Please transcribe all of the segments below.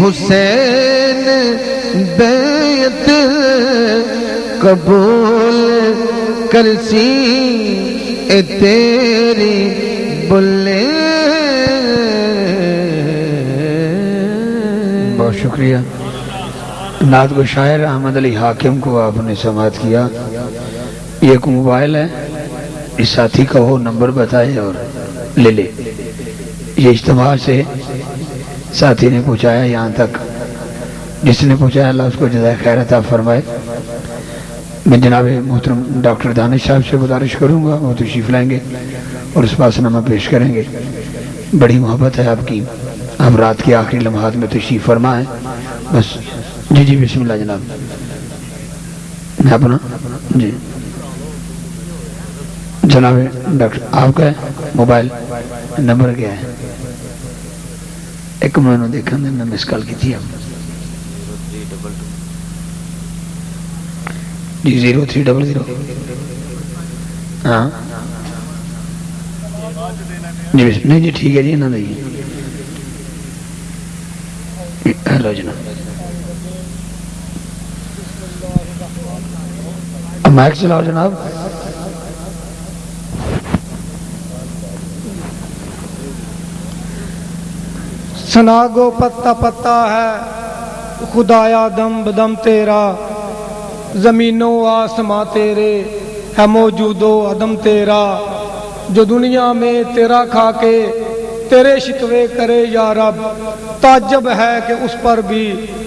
حسین بیعت قبول کرسی اے تیری بلے. بہت شکریہ. نعت کو شاعر احمد علی حاکم کو آپ نے سماعت کیا. یہ ایک موبائل ہے، اس ساتھی کا وہ نمبر بتائے اور لے لے. یہ اجتماع سے ساتھی نے پہنچایا یہاں تک. جس نے پہنچایا اللہ اس کو جزائے خیر عطا فرمائے. میں جناب محترم ڈاکٹر دانش صاحب سے گزارش کروں گا، وہ تشریف لائیں گے اور اس پاس نامہ پیش کریں گے. بڑی محبت ہے آپ کی، آپ رات کے آخری لمحات میں تشریف فرما ہے. بس جی بسم اللہ جناب. میں اپنا جی جناب ڈاکٹر آپ کا موبائل نمبر کیا ہے؟ ایک میں نے دیکھا میں مس کال کی تھی. جی 0300. ہاں جی نہیں جی ٹھیک ہے جی. نہ دئیے. ہیلو جناب مائک چلاؤ جناب. سنا گو پتا پتا ہے خدایا دم بدم تیرا، زمین و آسماں تیرے ہے موجود و عدم تیرا. جو دنیا میں تیرا کھا کے تیرے شکوے کرے یا رب، تعجب ہے کہ اس پر بھی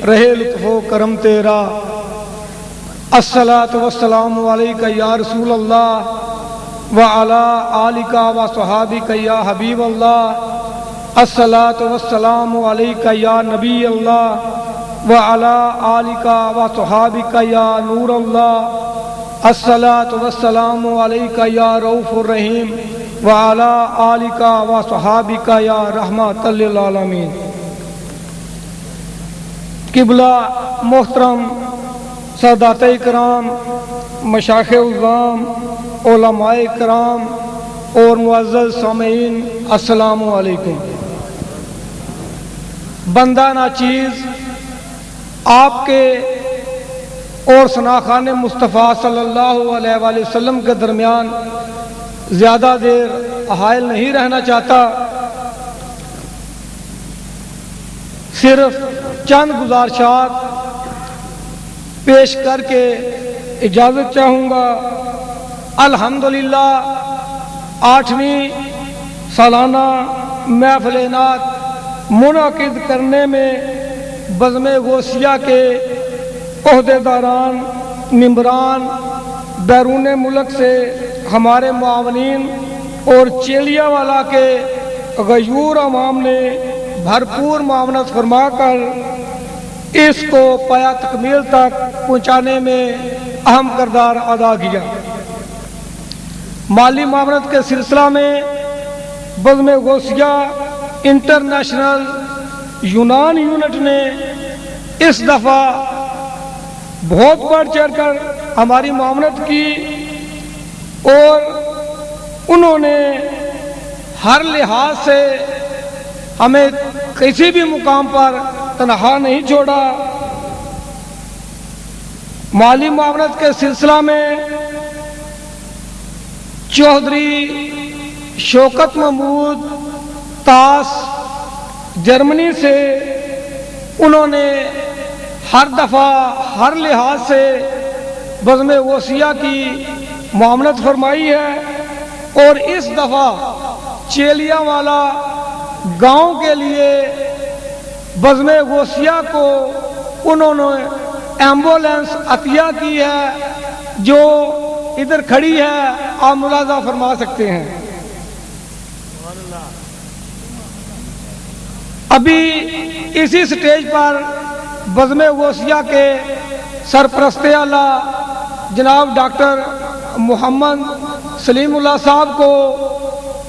رہے لطف و کرم تیرا. الصلاۃ والسلام علیکہ یا رسول اللہ وعلی آلکہ وصحابکہ یا حبیب اللہ. الصلاۃ والسلام علیکہ یا نبی اللہ وعلی آلکہ وصحابکہ یا نور اللہ. الصلاۃ والسلام علیکہ یا رؤوف الرحیم وعلی آلکہ وصحابکہ یا رحمۃ للعالمین. قبلہ محترم سادات اکرام، مشائخ اعظام، علماء کرام اور معزز سامعین، السلام علیکم. بندہ ناچیز آپ کے اور ثناخان مصطفیٰ صلی اللہ علیہ وآلہ وسلم کے درمیان زیادہ دیر حائل نہیں رہنا چاہتا. صرف چند گزارشات پیش کر کے اجازت چاہوں گا. الحمدللہ 8ویں سالانہ محفل نعت منعقد کرنے میں بزم غوثیہ کے عہدیداران، ممبران، بیرون ملک سے ہمارے معاونین اور چیلیا والا کے غیور عوام نے بھرپور معاونت فرما کر اس کو پایا تکمیل تک پہنچانے میں اہم کردار ادا کیا. مالی معاونت کے سلسلہ میں بزم غوثیہ انٹرنیشنل یونان یونٹ نے اس دفعہ بہت بڑھ چڑھ کر ہماری معاونت کی اور انہوں نے ہر لحاظ سے ہمیں کسی بھی مقام پر تنہا نہیں چھوڑا. مالی معاونت کے سلسلہ میں چودھری شوکت محمود تاس جرمنی سے انہوں نے ہر دفعہ ہر لحاظ سے بزم غوثیہ کی معاونت فرمائی ہے اور اس دفعہ چیلیا والا گاؤں کے لیے بزم غوثیہ کو انہوں نے ایمبولینس عطیہ کی ہے جو ادھر کھڑی ہے، آپ ملاحظہ فرما سکتے ہیں. ابھی اسی سٹیج پر بزم غوثیہ کے سرپرست اعلیٰ جناب ڈاکٹر محمد سلیم اللہ صاحب کو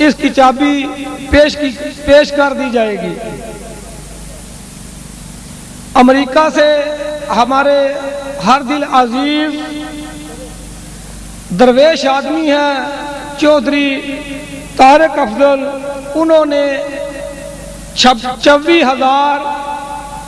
اس کی چابی پیش کر دی جائے گی. امریکہ سے ہمارے ہر دل عزیز درویش آدمی ہیں چودھری طارق افضل، انہوں نے 26,000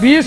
20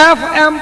FM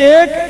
1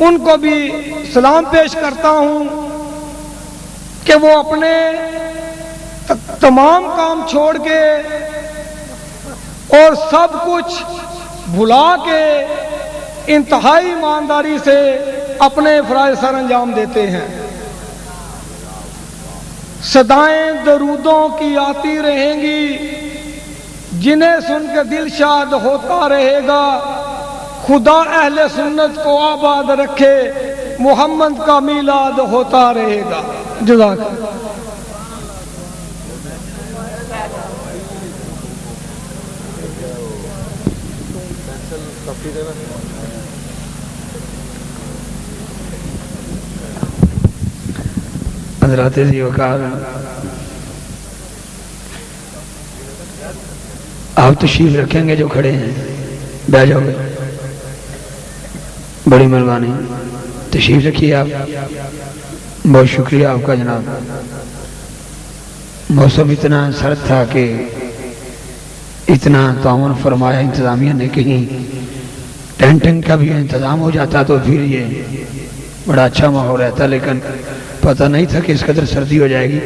ان کو بھی سلام پیش کرتا ہوں کہ وہ اپنے تمام کام چھوڑ کے اور سب کچھ بھلا کے انتہائی ایمانداری سے اپنے فرائض سر انجام دیتے ہیں۔ صدائیں درودوں کی آتی رہیں گی، جنہیں سن کے دل شاد ہوتا رہے گا۔ خدا اہل سنت کو آباد رکھے، محمد کا میلاد ہوتا رہے گا۔ جزاک اللہ۔ حضرات ذی وقار، آپ تشریف رکھیں گے جو کھڑے ہیں، بیٹھ جاؤ گے، بڑی مہربانی، تشریف رکھیے آپ۔ بہت شکریہ آپ کا جناب۔ موسم اتنا سرد تھا کہ اتنا تعاون فرمایا انتظامیہ نے، کہیں ٹینٹنگ کا بھی انتظام ہو جاتا تو پھر یہ بڑا اچھا ماحول رہتا، لیکن پتہ نہیں تھا کہ اس قدر سردی ہو جائے گی،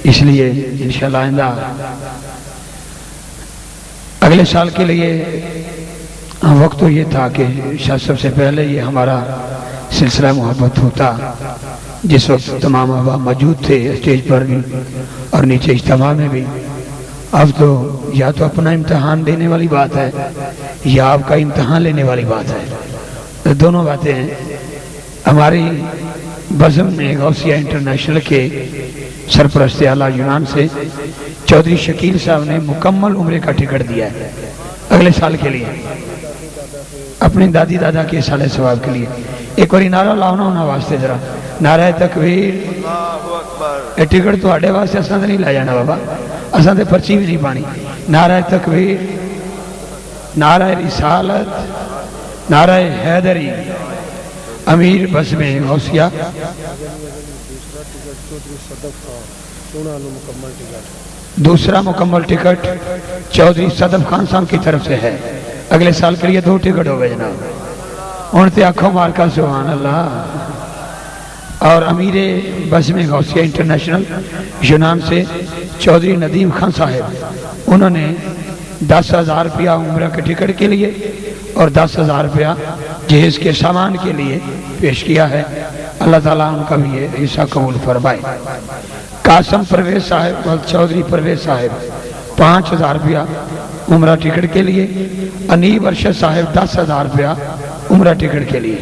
اس لیے انشاءاللہ آئندہ اگلے سال کے لیے وقت تو یہ تھا کہ شاید سب سے پہلے یہ ہمارا سلسلہ محبت ہوتا، جس وقت تمام احباب موجود تھے اسٹیج پر بھی اور نیچے اجتماع میں بھی۔ اب تو یا تو اپنا امتحان دینے والی بات ہے یا آپ کا امتحان لینے والی بات ہے، دونوں باتیں ہیں۔ ہماری بزم میں غوثیہ انٹرنیشنل کے سرپرست اعلیٰ یونان سے چودھری شکیل صاحب نے مکمل عمرے کا ٹکٹ دیا ہے اگلے سال کے لیے، اپنے دادی دادا کے سال ثواب کے لیے۔ ایک باری نعرہ لاؤنا ہونا واسطے ذرا، نعرہ تکبیر۔ یہ ٹکٹ تو آڈے واسطے اساں تے نہیں لے جانا بابا، اساں تے پرچی بھی نہیں پانی۔ نعرہ تکبیر، نعرہ رسالت، نعرہ حیدری۔ امیر بس میں غوثیہ دوسرا مکمل ٹکٹ چودھری صدف خان صاحب کی طرف سے ہے، اگلے سال کے لیے 2 ٹکٹ ہو گئے جناب، انتے آنکھوں مار کا سبحان اللہ۔ اور امیر بس میں غوثیہ انٹرنیشنل یونان سے چودھری ندیم خان صاحب، انہوں نے 10,000 روپیہ عمرہ کے ٹکٹ کے لیے اور 10,000 روپیہ جہیز کے سامان کے لیے پیش کیا ہے۔ اللہ تعالیٰ ان کا بھی یہ حصہ قبول فرمائے۔ قاسم پرویز صاحب اور چودھری پرویز صاحب 5,000 روپیہ عمرہ ٹکٹ کے لیے، انیب ارشد صاحب 10,000 روپیہ عمرہ ٹکٹ کے لیے۔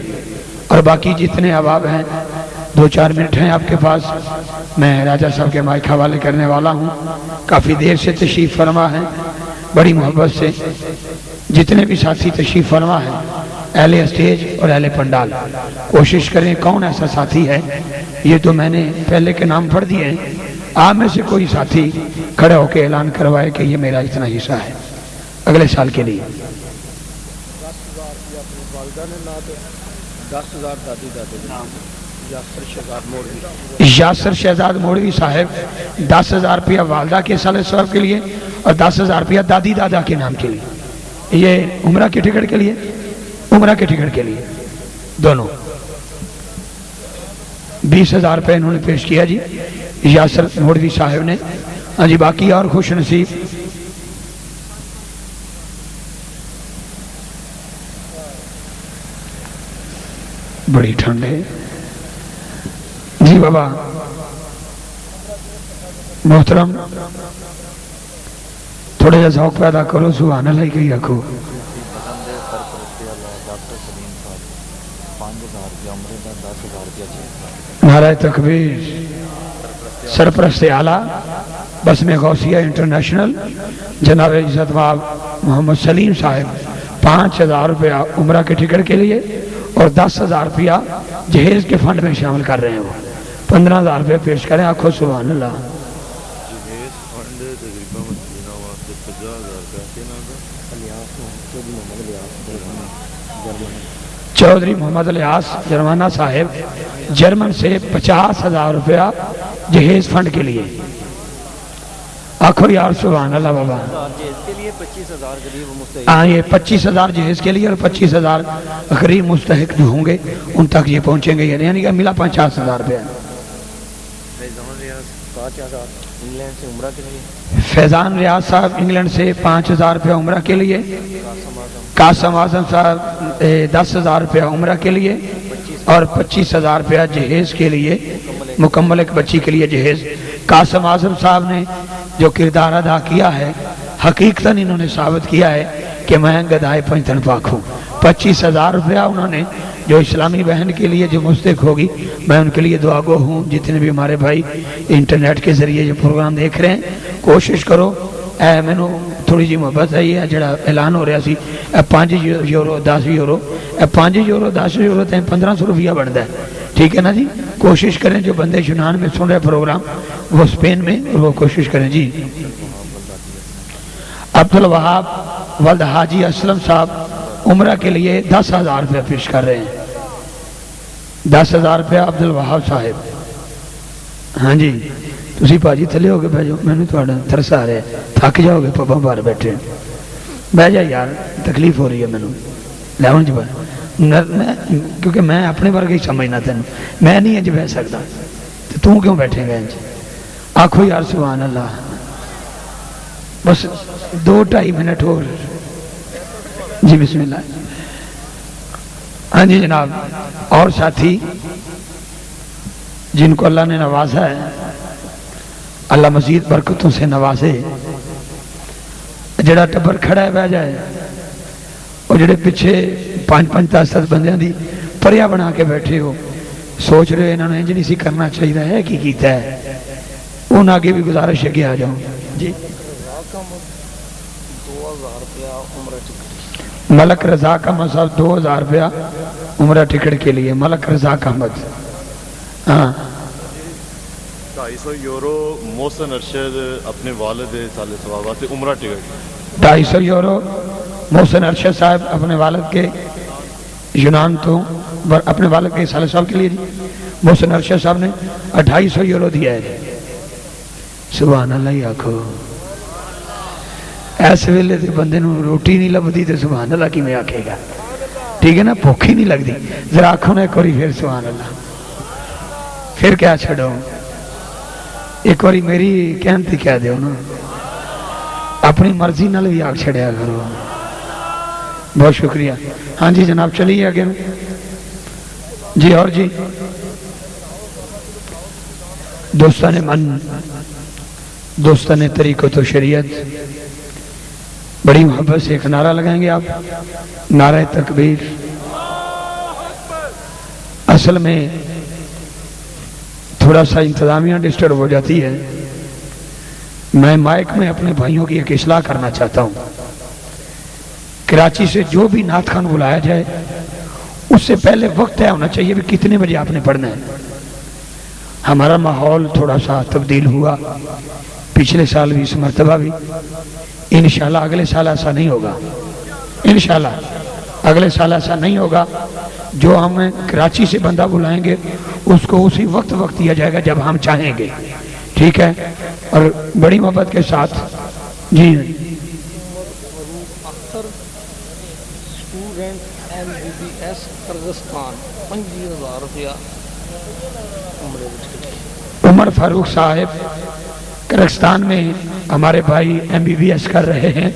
اور باقی جتنے احباب ہیں، 2-4 منٹ ہیں آپ کے پاس، میں راجہ صاحب کے مائک حوالے کرنے والا ہوں۔ کافی دیر سے تشریف فرما ہے، بڑی محبت سے جتنے بھی ساتھی تشریف فرما ہے، اہل اسٹیج اور اہل پنڈال، کوشش کریں کون ایسا ساتھی ہے، یہ تو میں نے پہلے کے نام پڑھ دیے ہیں، آپ میں سے کوئی ساتھی کھڑے ہو کے اعلان کروائے کہ یہ میرا اتنا حصہ ہے اگلے سال کے لیے۔ 10,000 یاسر شہزاد موڑوی صاحب 10,000 روپیہ والدہ کے سال ثواب کے لیے اور 10,000 روپیہ دادی دادا کے نام کے لیے، یہ عمرہ کے ٹکٹ کے لیے، عمرہ کے ٹکٹ کے لیے دونوں 20,000 روپے انہوں نے پیش کیا جی یاسر موڑوی صاحب نے۔ ہاں جی، باقی اور خوش نصیب بڑی ٹھنڈ ہے جی بابا محترم، تھوڑے جا ذوق پیدا کرو، سبحان اللہ کی رکھو۔ نعرہ تکبیر۔ سرپرست اعلیٰ بس میں غوثیہ انٹرنیشنل جناب عزت مآب محمد سلیم صاحب 5,000 روپیہ عمرہ کے ٹکٹ کے لیے اور 10,000 روپیہ جہیز کے فنڈ میں شامل کر رہے ہیں، وہ 15,000 روپیہ پیش کریں، آنکھوں سبحان اللہ۔ چودھری محمد الیاس جرمانہ صاحب جرمن سے 50,000 روپیہ جہیز فنڈ کے لیے۔ آخو یار سبحان اللہ بابا. ہاں یہ 25,000 جہیز کے لیے اور 25,000 غریب مستحق جو ہوں گے ان تک یہ پہنچیں گے، یعنی کہ ملا 50,000 روپے. فیضان ریاض صاحب انگلینڈ سے 5,000 روپے عمرہ کے لیے. قاسم اعظم صاحب 10,000 روپے عمرہ کے لیے اور 25,000 روپے جہیز کے لیے، مکمل ایک بچی کے لیے جہیز. قاسم اعظم صاحب نے جو کردار ادا کیا ہے حقیقتاً انہوں نے ثابت کیا ہے کہ میں گدائے پنجتن پاک ہوں. 25,000 روپیہ انہوں نے جو اسلامی بہن کے لیے جو مستحق ہوگی، میں ان کے لیے دعا گو ہوں. جتنے بھی ہمارے بھائی انٹرنیٹ کے ذریعے جو پروگرام دیکھ رہے ہیں کوشش کرو. میں نے تھوڑی جی محبت ہے یہ جڑا اعلان ہو رہا سی 5 یورو 10 یورو 5 یورو 10 یورو تے 1500 روپیہ بنتا ہے. ٹھیک ہے نا جی. کوشش کریں جو بندے یونان میں سن رہے پروگرام وہ اسپین میں وہ کوشش کریں جی. عبدالوہاب ولد حاجی اسلم صاحب عمرہ کے لیے 10,000 روپیہ پیش کر رہے ہیں. 10,000 روپیہ عبدالوہاب صاحب. ہاں جی تسی پاجی تھلے ہو گے بھیجو، میں نے تھوڑا ترس آ رہا ہے، تھک جاؤ گے پاپا باہر بیٹھے. بہ جا یار تکلیف ہو رہی ہے میں لیون جی کیونکہ میں اپنے ورگے ہی سمجھنا تینوں، میں نہیں انج بہ سکتا تو کیوں بیٹھے گا انج. آنکھو یار سبحان اللہ. بس 2-2.5 منٹ اور جی بسم اللہ. ہاں جی جناب اور ساتھی جن کو اللہ نے نوازا ہے اللہ مزید برکتوں سے نوازے. جڑا ٹبر کھڑا ہے بہ جائے اور جڑے پیچھے 5-5 10 بندیاں دی پریا بنا کے بیٹھے ہو سوچ رہے انہوں نے انج نہیں سی کرنا چاہیے ہے کی کیتا ہے ان آگے بھی گزارش ہے کہ آ جاؤں جی. ملک رزاق احمد صاحب 2,000 روپیہ عمرہ ٹکٹ کے لیے. ملک رزاق احمد. ہاں 250 یورو محسن ارشد اپنے والد سال ثوابہ سے عمرہ ٹکٹ. 250 یورو محسن ارشد صاحب اپنے والد کے یونان تو اپنے والد کے سال ثواب کے لیے. محسن ارشد صاحب نے 250 یورو دیا ہے. سبحان اللہ ہی آکھو. ایسے ویلے تے بندے نو روٹی نہیں لبدی تے سبحان اللہ کی میں آکھے گا. ٹھیک ہے نا بھوک ہی نہیں لگتی. ذرا آنکھوں نے ایک باری پھر سبحان اللہ. پھر کیا چھڑو ایک باری میری کہنتی کہہ دیو نا اپنی مرضی نال بھی آگ چھڑیا کرو. بہت شکریہ. ہاں جی جناب چلیے آگے جی. اور جی دوستان من دوستان طریقت و شریعت بڑی محبت سے ایک نعرہ لگائیں گے آپ. نعرہ تکبیر. اصل میں تھوڑا سا انتظامیہ ڈسٹرب ہو جاتی ہے. میں مائک میں اپنے بھائیوں کی ایک اصلاح کرنا چاہتا ہوں. کراچی سے جو بھی نعت خوان بلایا جائے اس سے پہلے وقت طے ہونا چاہیے بھی کتنے بجے آپ نے پڑھنا ہے. ہمارا ماحول تھوڑا سا تبدیل ہوا پچھلے سال بھی اس مرتبہ بھی. انشاءاللہ اگلے سال ایسا نہیں ہوگا. انشاءاللہ اگلے سال ایسا نہیں ہوگا. جو ہم کراچی سے بندہ بلائیں گے اس کو اسی وقت دیا جائے گا جب ہم چاہیں گے. ٹھیک ہے اور بڑی محبت کے ساتھ جی. عمر فاروق صاحب کرغستان میں ہمارے بھائی MBBS کر رہے ہیں.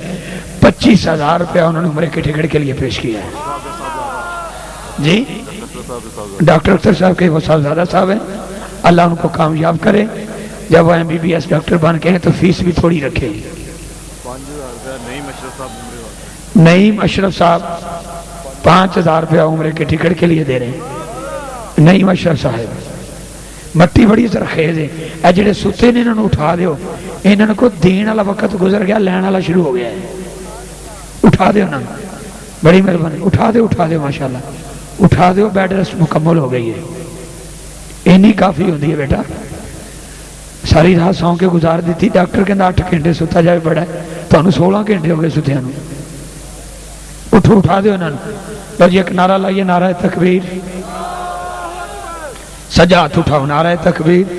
25,000 روپیہ انہوں نے عمرے کے ٹکٹ کے لیے پیش کیا ہے جی. ڈاکٹر اختر صاحب کے وہ صاحبزادہ صاحب ہیں. اللہ ان کو کامیاب کرے. جب وہ MBBS ڈاکٹر بن کے ہیں تو فیس بھی تھوڑی رکھے. نعیم اشرف صاحب 5,000 روپیہ عمرے کے ٹکٹ کے لیے دے رہے ہیں. نعیم اشرف صاحب مٹی بڑی زرخیز ہے. اے جڑے ستے نے انہوں نے اٹھا دیو. انہوں کو دین والا وقت گزر گیا لین والا شروع ہو گیا ہے. اٹھا دیو نا بڑی مہربانی. اٹھا دیو ماشاءاللہ اٹھا دیو. بیڈ ریسٹ مکمل ہو گئی ہے. اینی کافی ہوتی ہے بیٹا. ساری رات سو کے گزار دیتی. ڈاکٹر کہندا 8 گھنٹے ستا جائے بڑا ہے تو 16 گھنٹے ہو گئے ستیاں نو. اٹھا دیو انہوں نے. لو جی ایک نعرہ لائیے. نعرہ تکبیر. سجا ہاتھ اٹھاؤ. نعرہ تکبیر.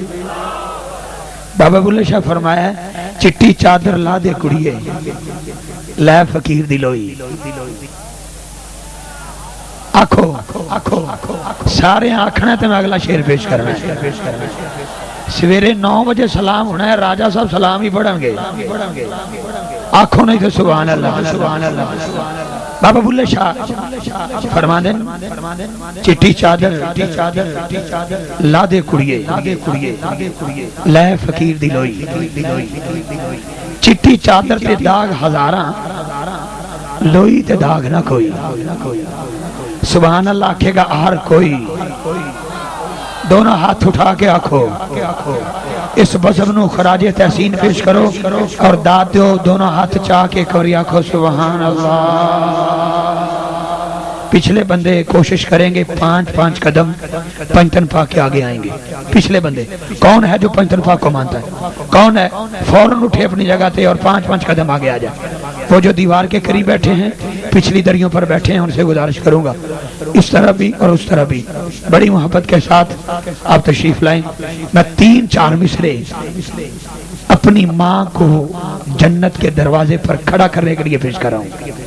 بابا بلے شاہ فرمایا ہے چٹی چادر لا دے کڑیے لے فقیر دی لوئی آکھو سارے آکھنا ہے تو میں اگلا شعر پیش کرنا ہے سویرے 9 بجے سلام ہونا ہے راجہ صاحب سلام ہی پڑھیں گے آنکھوں نہیں تو سبحان اللہ بابا بلے شاہ فرما دیں چٹی چادر لا دے کڑیے لے فقیر دی لوئی چٹی چادر تے داغ ہزاراں لوئی تے داغ نہ کوئی سبحان اللہ آکھے گا ہر کوئی دونوں ہاتھ اٹھا کے آکھو اس بزم نو خراج تحسین پیش کرو اور داد دو دونوں ہاتھ چاہ کے کوری آکھو سبحان اللہ پچھلے بندے کوشش کریں گے 5 قدم پنجتن پاک کے آگے آئیں گے پچھلے بندے کون ہے جو پنجتن پاک کو مانتا ہے کون ہے فوراً اٹھے اپنی جگہ تے اور 5 قدم آگے آ جائے وہ جو دیوار کے قریب بیٹھے ہیں پچھلی دریوں پر بیٹھے ہیں ان سے گزارش کروں گا اس طرح بھی اور اس طرح بھی بڑی محبت کے ساتھ آپ تشریف لائیں میں 3-4 مصرے اپنی ماں کو جنت کے دروازے پر کھڑا کرنے کے لیے پیش کر رہا ہوں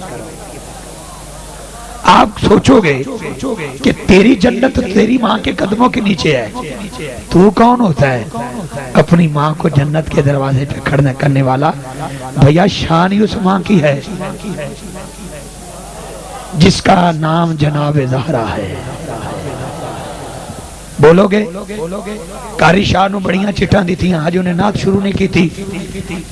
آپ سوچو گے کہ تیری جنت تیری ماں کے قدموں کے نیچے ہے تو کون ہوتا ہے اپنی ماں کو جنت کے دروازے پہ کھڑا کرنے والا بھیا شان ہی اس ماں کی ہے جس کا نام جناب زہرا ہے بولو گے کاری شاہ نو بڑیاں چٹاں دی تھیں آج انہیں نعت شروع نہیں کی تھی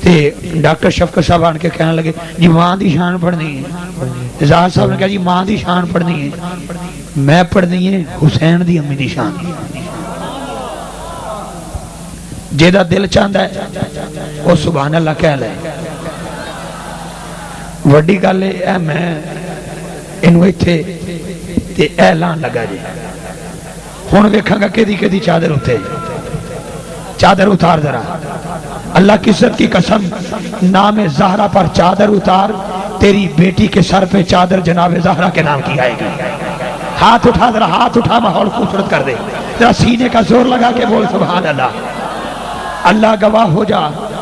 تے ڈاکٹر شفقت صاحب آن کے کہنے لگے جی ماں دی شان پڑھنی ہے زہر صاحب نے کہا جی ماں دی شان پڑھنی ہے میں پڑھنی ہے حسین دی امی دی شان جیدہ دل چاندہ ہے وہ سبحان اللہ کہہ لے وڈی گل اے میں انوے تھے تے اعلان لگا جی ہون ویکھاں گا کدی چادر اٹھے چادر اتار ذرا اللہ کی عزت کی قسم نام زہرا پر چادر اتار تیری بیٹی کے سر پہ چادر جناب زہرا کے نام کی آئے گی ہاتھ اٹھا ذرا ہاتھ اٹھا ماحول خوبصورت کر دے ذرا سینے کا زور لگا کے بول سبحان اللہ اللہ گواہ ہو جا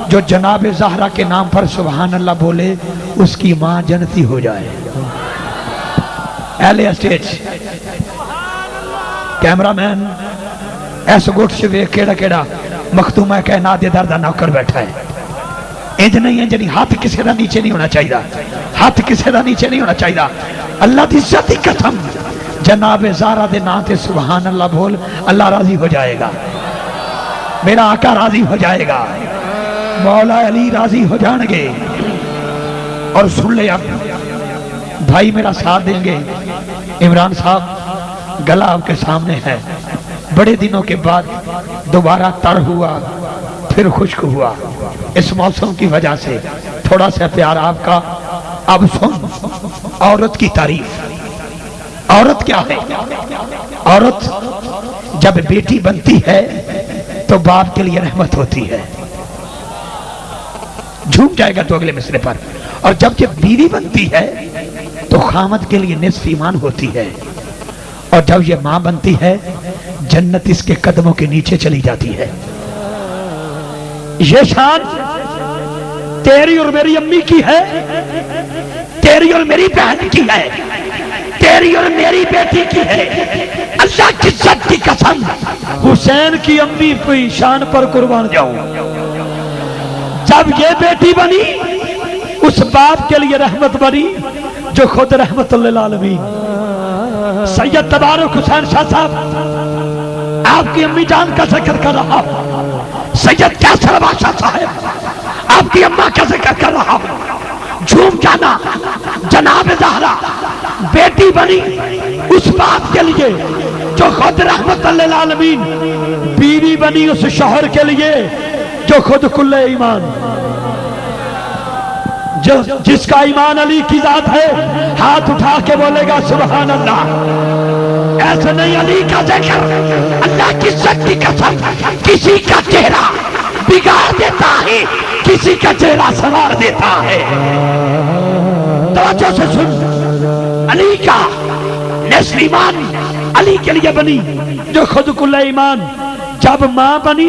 جو جناب زہرا کے نام پر سبحان اللہ بولے اس کی ماں جنتی ہو جائے اہل اسٹیج کیمرہ مین ایسا گوٹ سے ویک کیڑا مختومہ کائنات دے دردہ نوکر بیٹھا ہے انج نہیں ہے جنی ہاتھ کسے دا نیچے نہیں ہونا چاہیے ہاتھ کسے دا نیچے نہیں ہونا چاہیے اللہ دی ذاتی قسم جناب زہرا دے نا تے سبحان اللہ بول اللہ راضی ہو جائے گا میرا آقا راضی ہو جائے گا مولا علی راضی ہو جان گے اور سن لے اب بھائی میرا ساتھ دیں گے عمران صاحب گلہ آپ کے سامنے ہے بڑے دنوں کے بعد دوبارہ تر ہوا پھر خشک ہوا اس موسم کی وجہ سے تھوڑا سا پیار آپ کا اب سن عورت کی تعریف عورت کیا ہے عورت جب بیٹی بنتی ہے تو باپ کے لیے رحمت ہوتی ہے جھوم جائے گا تو اگلے مصرے پر اور جب بیوی بنتی ہے تو خامد کے لیے نصف ایمان ہوتی ہے اور جب یہ ماں بنتی ہے جنت اس کے قدموں کے نیچے چلی جاتی ہے یہ شان تیری اور میری امی کی ہے تیری اور میری بہن کی ہے تیری اور میری بیٹی کی ہے اللہ کی عزت کی قسم حسین کی امی کی شان پر قربان جاؤں جب یہ بیٹی بنی اس باپ کے لیے رحمت بنی جو خود رحمت للعالمین سید تبارک حسین شاہ صاحب آپ کی امی جان کا ذکر کر رہا ہوں سید کیسر بادشاہ صاحب آپ کی اماں کا ذکر کر رہا ہوں جھوم جانا جناب زہرا بیٹی بنی اس باپ کے لیے جو خود رحمت للعالمین بیوی بنی اس شوہر کے لیے جو خود کل ایمان جس کا ایمان علی کی ذات ہے ہاتھ اٹھا کے بولے گا سبحان اللہ ایسے نہیں علی کا ذکر اللہ کی عزت کی قسم کسی کا چہرہ بگاڑ دیتا ہے کسی کا چہرہ سنوار دیتا ہے توجہ سے سن علی کا نصف ایمان علی کے لیے بنی جو خود کل ایمان جب ماں بنی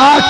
8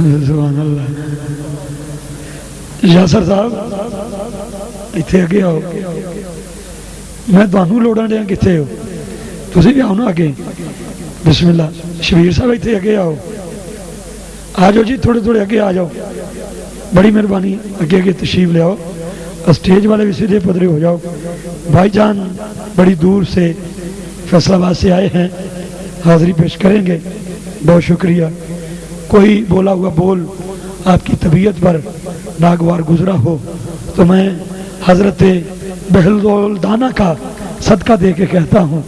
سبحان اللہ. یاسر صاحب اتنے اگے آؤ, میں تمہیں لوڑاں دیا کتنے ہو, تھی بھی آؤ نا اگے. بسم اللہ. شبیر صاحب اتنے اگے آؤ, آ جاؤ جی, تھوڑے تھوڑے اگے آ جاؤ, بڑی مہربانی, اگے اگے تشریف لے آؤ. اسٹیج والے بھی سیدھے پدرے ہو جاؤ. بھائی جان بڑی دور سے فیصل آباد سے آئے ہیں, حاضری پیش کریں گے. بہت شکریہ. کوئی بولا ہوا بول آپ کی طبیعت پر ناگوار گزرا ہو تو میں حضرت بہلدانہ کا صدقہ دے کے کہتا ہوں,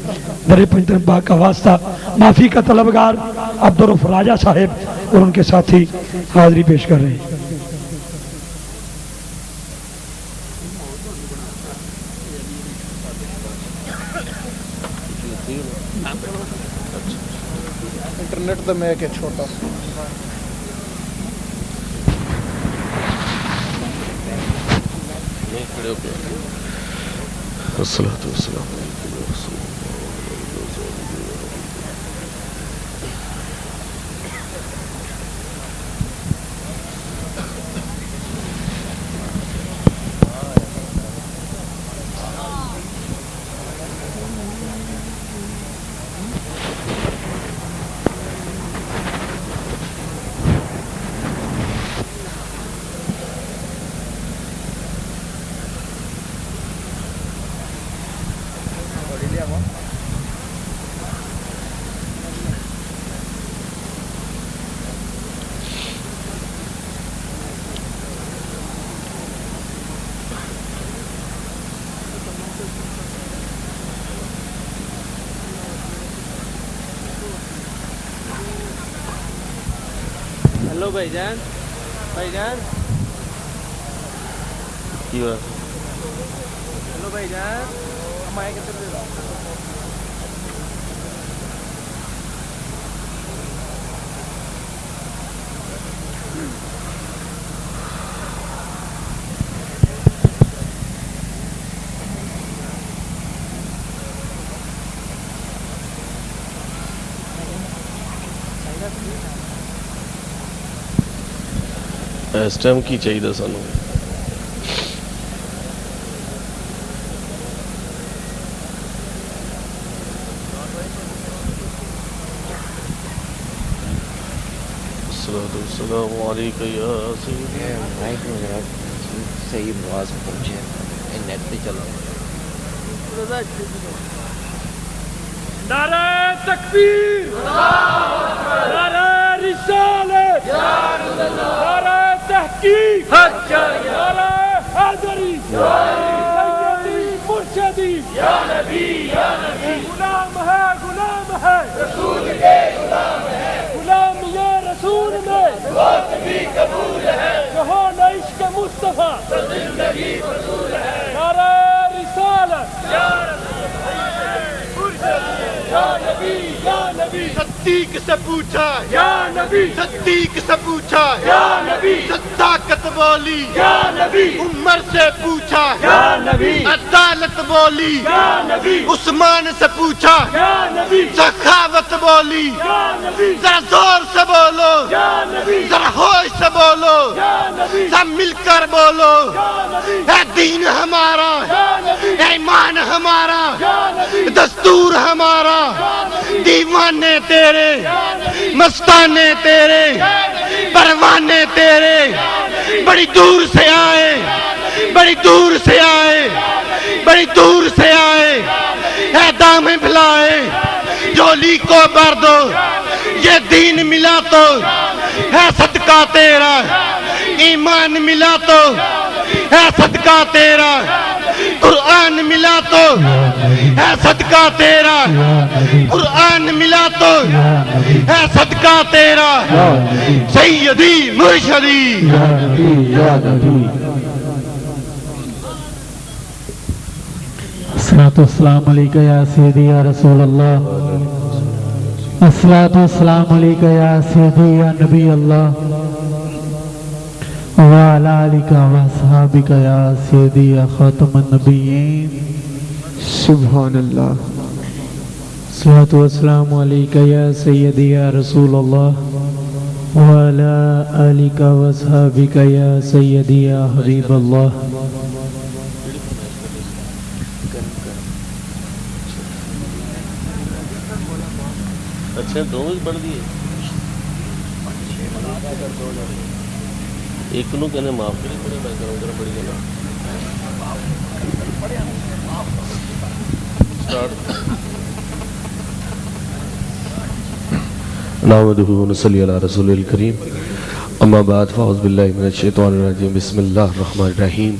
در پنجتن پاک کا واسطہ معافی کا طلبگار عبدالرف راجہ صاحب اور ان کے ساتھی حاضری پیش کر رہے ہیں. انٹرنیٹ تو میں کہ چھوٹا سا الصلاۃ والسلام علیکم یا رسول ہلو بھائی جان, بھائی جان کی ہوا؟ ہلو بھائی جان, ہم آئے کتنے دے رہا اس ٹائم کی چاہیے سانو؟ السلام علیکم یا سیدی. صحیح آواز پہنچے نیٹ پہ چلا. نعرہ تکبیر, نعرہ رسالت, نعرہ تحقیق, نعرہ حیدری, سیدی مرشدی, یا نبی یا نبی, غلام ہے غلام ہے رسول کے غلام ہے, غلام یہ رسول میں بات بھی قبول ہے, کہو نہ عشق مصطفیٰ تو زندگی فضول ہے. نعرہ رسالت, یا نبی یا نبی, صدیق سے پوچھا یا نبی, صدیق سے پوچھا یا نبی, صداقت بولی یا نبی, عمر سے پوچھا یا نبی, عدالت بولی یا نبی, عثمان سے پوچھا یا نبی, سخاوت بولی. یا نبی, ذرا زور سے بولو, یا نبی, ذرا ہوش سے بولو, یا نبی, سب مل کر بولو. یا نبی, اے دین ہمارا, یا نبی, اے ایمان ہمارا, یا نبی, دستور ہمارا, دیوانے تیرے, یا نبی, مستانے تیرے, پروانے تیرے, بڑی دور سے آئے, بڑی دور سے آئے, بڑی دور سے آئے. اے دامیں بھلائے, جولی کو بھر دو, یہ دین ملا تو ہے صدقہ تیرا, ایمان ملا تو ہے صدقہ تیرا, قرآن ملا تو ہے صدقہ تیرا, قرآن ملا تو ہے صدقہ تیرا. سیدی مرشدی. الصلاۃ والسلام علیکہ یا سیدی یا رسول اللہ, الصلاۃ والسلام علیکہ یا سیدی یا نبی اللہ, وعلی آلک واصحابک یا سیدی یا خاتم النبیین. سبحان اللہ. الصلاۃ والسلام علیکہ یا سیدی یا رسول اللہ, وعلى آلك وأصحابك يا سيدي يا حبيب الله اچھا دو بڑھ دیے ایک نو کہنے معاف کری پڑے میں کروں ذرا بڑی گلا نحمده ونصلي على رسول الكريم اما بعد فاعوذ بالله من الشيطان الرجيم بسم الله الرحمن الرحيم